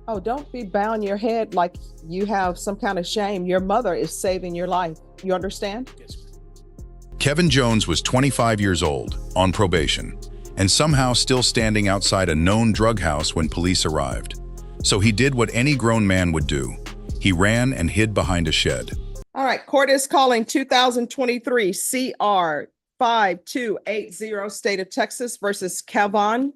Oh, don't be bowing your head like you have some kind of shame. Your mother is saving your life. You understand? Yes, ma'am. Kevin Jones was 25 years old, on probation, and somehow still standing outside a known drug house when police arrived. So he did what any grown man would do. He ran and hid behind a shed. All right, court is calling 2023 CR 5280, State of Texas versus Kevin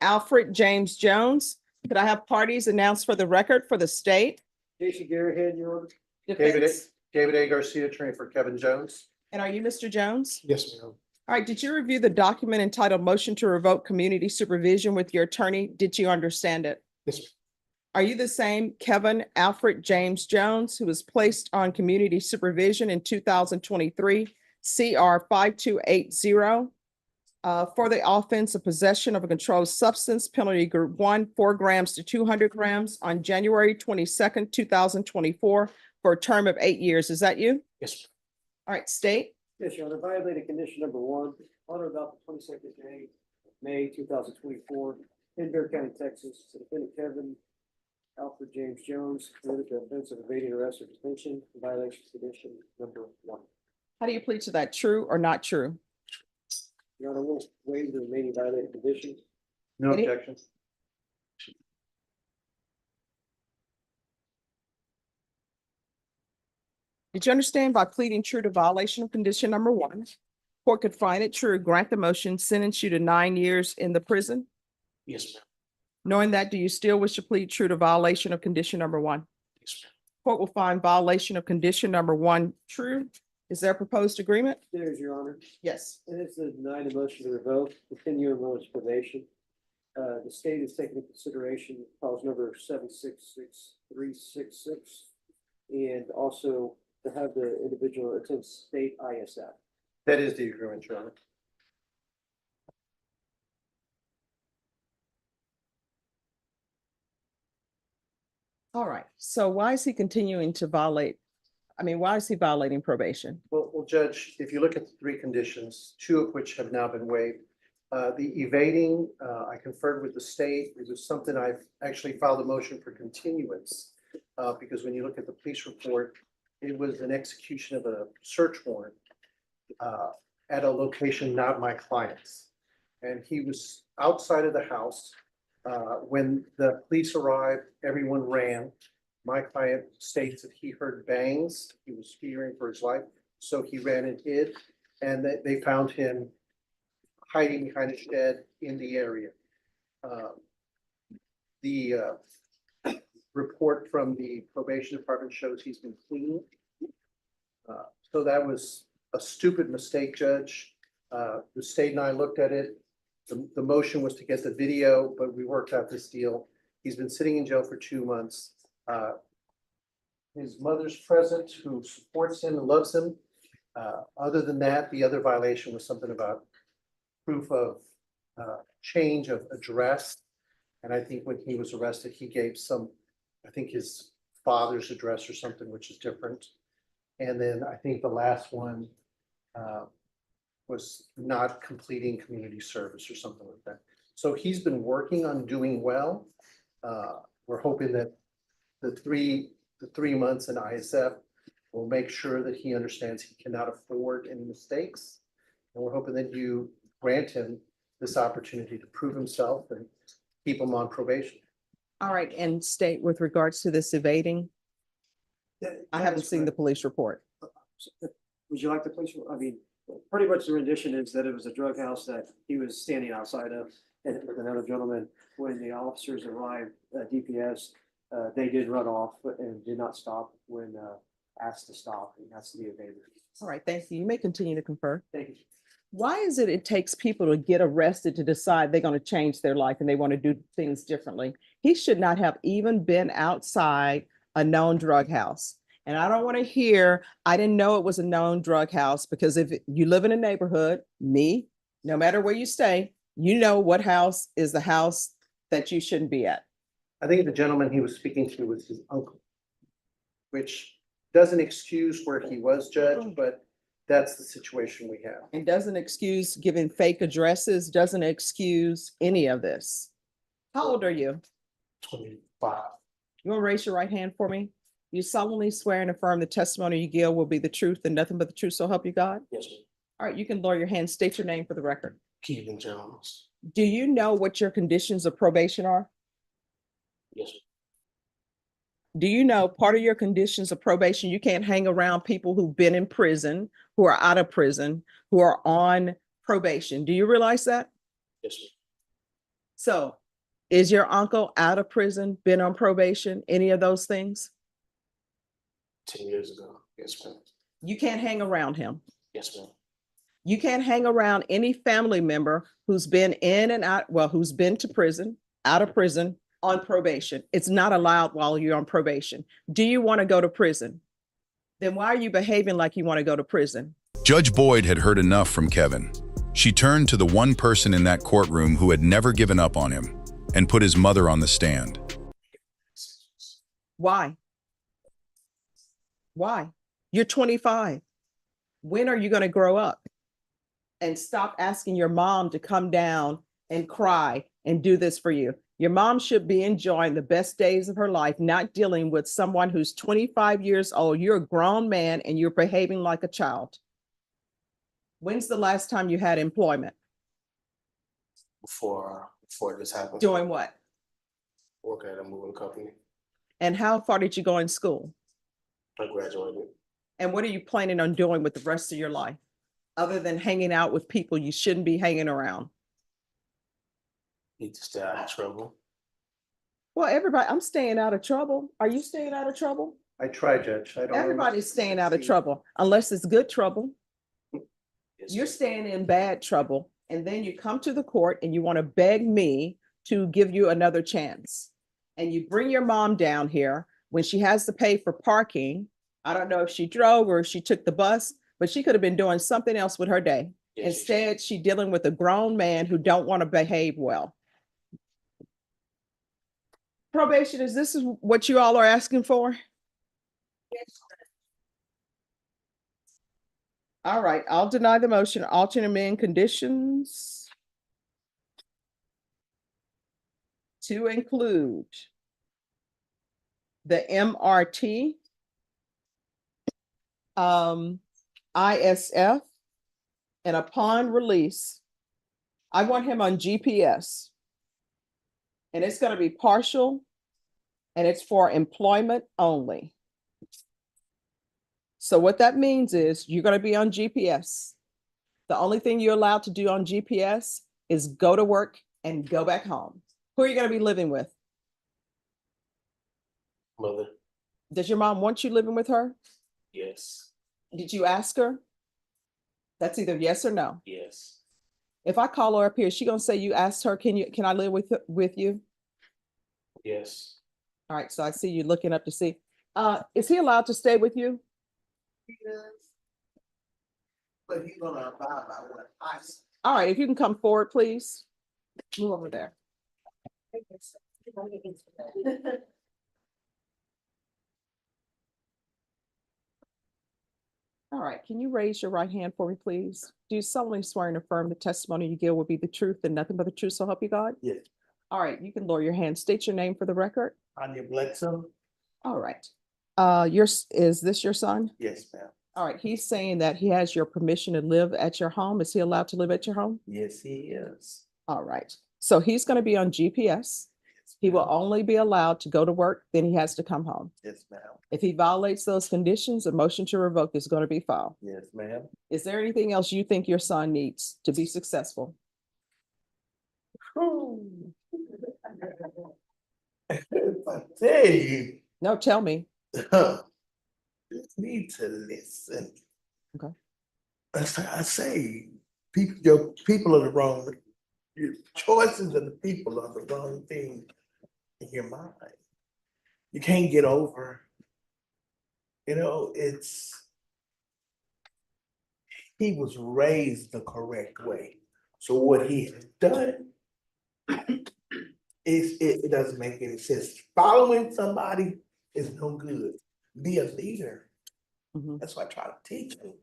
Alfred James Jones. Could I have parties announced for the record for the state? Jason Garrett, Your Honor. Defense. David A. Garcia, attorney for Kevin Jones. And are you Mr. Jones? Yes, ma'am. All right, did you review the document entitled Motion to Revoke Community Supervision with your attorney? Did you understand it? Yes, ma'am. Are you the same Kevin Alfred James Jones who was placed on community supervision in 2023 CR 5280 for the offense of possession of a controlled substance, penalty group 1, 4 grams to 200 grams on January 22nd, 2024 for a term of 8 years? Is that you? Yes, ma'am. All right, state. Yes, Your Honor, violated condition number 1, on or about the 22nd day of May 2024, in Bexar County, Texas, the defendant Kevin Alfred James Jones committed the offense of evading arrest or detention in violation of condition number 1. How do you plead to that? True or not true? Your Honor, we'll waive the remaining violated conditions. No Any- objections. Did you understand by pleading true to violation of condition number 1, court could find it true, grant the motion, sentence you to 9 years in the prison? Yes, ma'am. Knowing that, do you still wish to plead true to violation of condition number 1? Yes, ma'am. Court will find violation of condition number 1 true. Is there a proposed agreement? There's Your Honor, Yes. and it's a denied motion to revoke, continue in moment's probation. The state is taking into consideration clause number 766366, and also to have the individual attend state ISF. That is the agreement, Your Honor. All right. So why is he continuing to violate? I mean, why is he violating probation? Well, Judge, if you look at the 3 conditions, 2 of which have now been waived. The evading, I conferred with the state. It was something I've actually filed a motion for continuance. Because when you look at the police report, it was an execution of a search warrant at a location not my client's. And he was outside of the house. When the police arrived, everyone ran. My client states that he heard bangs. He was fearing for his life, so he ran and hid. And they found him hiding behind a shed in the area. The report from the probation department shows he's been clean. So that was a stupid mistake, Judge. The state and I looked at it. The motion was to get the video, but we worked out this deal. He's been sitting in jail for 2 months. His mother's present, who supports him and loves him. Other than that, the other violation was something about proof of change of address. And I think when he was arrested, he gave some, I think his father's address or something, which is different. And then I think the last one was not completing community service or something like that. So he's been working on doing well. We're hoping that the three months in ISF will make sure that he understands he cannot afford any mistakes. And we're hoping that you grant him this opportunity to prove himself and keep him on probation. All right, and state with regards to this evading, I haven't seen the police report. Would you like the police? I mean, pretty much the rendition is that it was a drug house that he was standing outside of and with another gentleman. When the officers arrived at DPS, they did run off and did not stop when asked to stop, and that's the evader. All right, thank you. You may continue to confer. Thank you. Why is it takes people to get arrested to decide they're going to change their life and they want to do things differently? He should not have even been outside a known drug house. And I don't want to hear, I didn't know it was a known drug house, because if you live in a neighborhood, me, no matter where you stay, you know what house is the house that you shouldn't be at. I think the gentleman he was speaking to was his uncle, which doesn't excuse where he was, Judge, but that's the situation we have. And doesn't excuse giving fake addresses, doesn't excuse any of this. How old are you? 25. You want to raise your right hand for me? You solemnly swear and affirm the testimony you give will be the truth and nothing but the truth, so help you God? Yes, sir. All right, you can lower your hand, state your name for the record. Keegan Jones. Do you know what your conditions of probation are? Yes, sir. Do you know part of your conditions of probation, you can't hang around people who've been in prison, who are out of prison, who are on probation? Do you realize that? Yes, sir. So is your uncle out of prison, been on probation, any of those things? 10 years ago. Yes, ma'am. You can't hang around him. Yes, ma'am. You can't hang around any family member who's been in and out, well, who's been to prison, out of prison, on probation. It's not allowed while you're on probation. Do you want to go to prison? Then why are you behaving like you want to go to prison? Judge Boyd had heard enough from Kevin. She turned to the one person in that courtroom who had never given up on him and put his mother on the stand. Why? Why? You're 25. When are you going to grow up? And stop asking your mom to come down and cry and do this for you. Your mom should be enjoying the best days of her life, not dealing with someone who's 25 years old. You're a grown man and you're behaving like a child. When's the last time you had employment? Before this happened, Doing what? working at a moving company. And how far did you go in school? I graduated. And what are you planning on doing with the rest of your life? Other than hanging out with people you shouldn't be hanging around? Need to stay out of trouble. Well, everybody, I'm staying out of trouble. Are you staying out of trouble? I try, Judge. I don't know. Everybody's staying out of trouble, unless it's good trouble. Yes, You're sir. staying in bad trouble, and then you come to the court and you want to beg me to give you another chance. And you bring your mom down here when she has to pay for parking. I don't know if she drove or if she took the bus, but she could have been doing something else with her day. Yes, Instead, she's dealing with a grown man who don't want to behave well. Probation, is this what you all are asking for? Yes. All right, I'll deny the motion. Alternate amend conditions to include the MRT, ISF, and upon release, I want him on GPS. And it's going to be partial, and it's for employment only. So what that means is you're going to be on GPS. The only thing you're allowed to do on GPS is go to work and go back home. Who are you going to be living with? Mother. Does your mom want you living with her? Yes. Did you ask her? That's either yes or no. Yes. If I call her up here, is she going to say you asked her, can I live with you? Yes. All right, so I see you looking up to see. Is he allowed to stay with you? He does. But he's gonna abide by what I say. All right, if you can come forward, please. Move over there. All right, can you raise your right hand for me, please? Do you solemnly swear and affirm the testimony you give will be the truth and nothing but the truth, so help you God? Yes. All right, you can lower your hand. State your name for the record. Anya Bledsoe? All right. Is this your son? Yes, ma'am. All right, he's saying that he has your permission to live at your home. Is he allowed to live at your home? Yes, he is. All right, so he's going to be on GPS. He will only be allowed to go to work, then he has to come home. Yes, ma'am. If he violates those conditions, a motion to revoke is going to be filed. Yes, ma'am. Is there anything else you think your son needs to be successful? If I tell you, No, tell me. you need to listen. Okay. I say, your people are the wrong, your choices of the people are the wrong thing in your mind. You can't get over, he was raised the correct way. So what he has done it doesn't make any sense. Following somebody is no good. Be a leader. Mhm. That's what I try to teach him.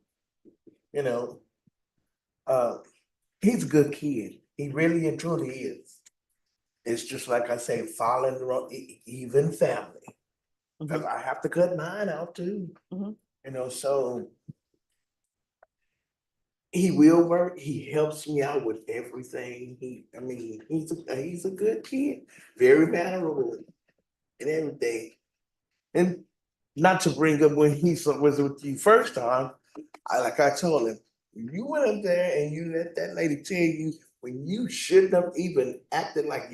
He's a good kid. He really and truly is. It's just like I say, following the wrong, even family. Cause I have to cut mine out too. Mhm. You know, so. He will work, he helps me out with everything, he's a good kid, very mannerable and everything. And not to bring up when was with you first time, like I told him, you went up there and you let that lady tell you when you shouldn't have even acted like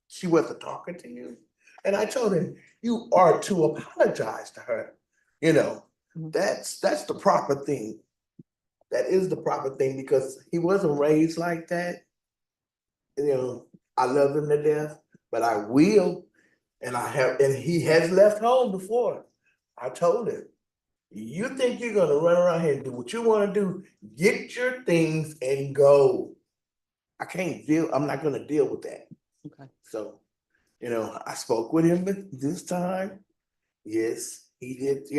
she wasn't talking to you. And I told him, you are to apologize to her, you know, Mhm. that's the proper thing. That is the proper thing because he wasn't raised like that. You know, I love him to death, but I will, and he has left home before. I told him, you think you're gonna run around here and do what you wanna do, get your things and go. I'm not gonna deal with that. Okay. So, I spoke with him this time. Yes, he did,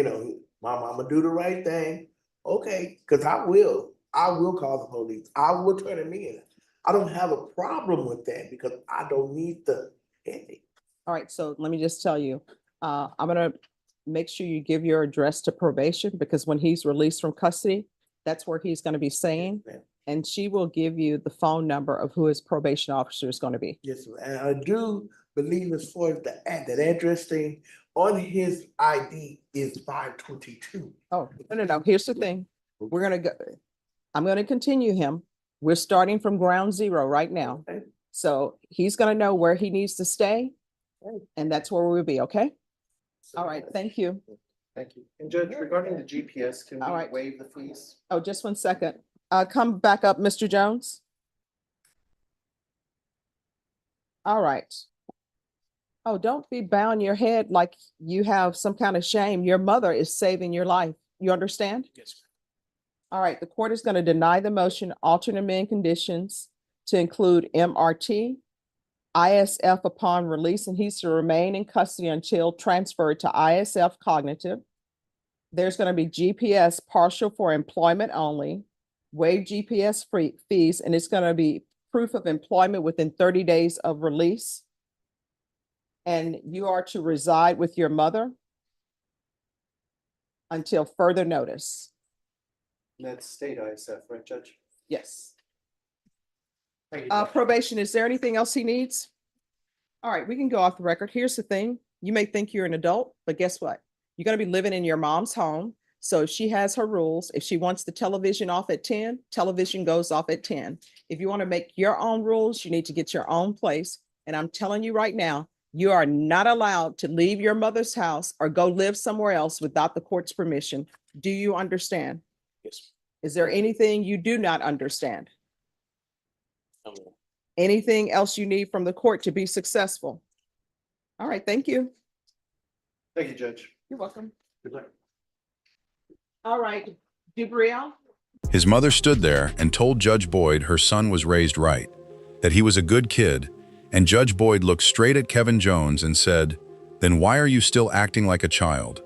my mama do the right thing. Okay, because I will call the police. I will turn him in. I don't have a problem with that because I don't need the headache. All right, so let me just tell you, I'm gonna make sure you give your address to probation because when he's released from custody, that's where he's gonna be staying. Ma'am. And she will give you the phone number of who his probation officer is gonna be. Yes, ma'am. And I do believe as far as that address thing, on his ID is 522. Oh, no. Here's the thing. I'm gonna continue him. We're starting from ground zero right now. Okay. So he's gonna know where he needs to stay. Okay. And that's where we'll be, okay? All right, thank you. Thank you. And Judge, regarding the GPS, can All we right. waive the fees? Oh, just 1 second. Come back up, Mr. Jones. All right. Oh, don't be bowing your head like you have some kind of shame. Your mother is saving your life. You understand? Yes. All right, the court is going to deny the motion, alternate amend conditions to include MRT, ISF upon release, and he's to remain in custody until transferred to ISF cognitive. There's going to be GPS partial for employment only, waive GPS fees, and it's going to be proof of employment within 30 days of release. And you are to reside with your mother until further notice. That's state ISF, right, Judge? Yes. Thank you, Judge. Probation, is there anything else he needs? All right, we can go off the record. Here's the thing. You may think you're an adult, but guess what? You're going to be living in your mom's home. So she has her rules. If she wants the television off at 10, television goes off at 10. If you want to make your own rules, you need to get your own place. And I'm telling you right now, you are not allowed to leave your mother's house or go live somewhere else without the court's permission. Do you understand? Yes. Is there anything you do not understand? Um, Anything else you need from the court to be successful? All right, thank you. Thank you, Judge. You're welcome. Good luck. All right, Dubriel. His mother stood there and told Judge Boyd her son was raised right, that he was a good kid, and Judge Boyd looked straight at Kevin Jones and said, "Then why are you still acting like a child?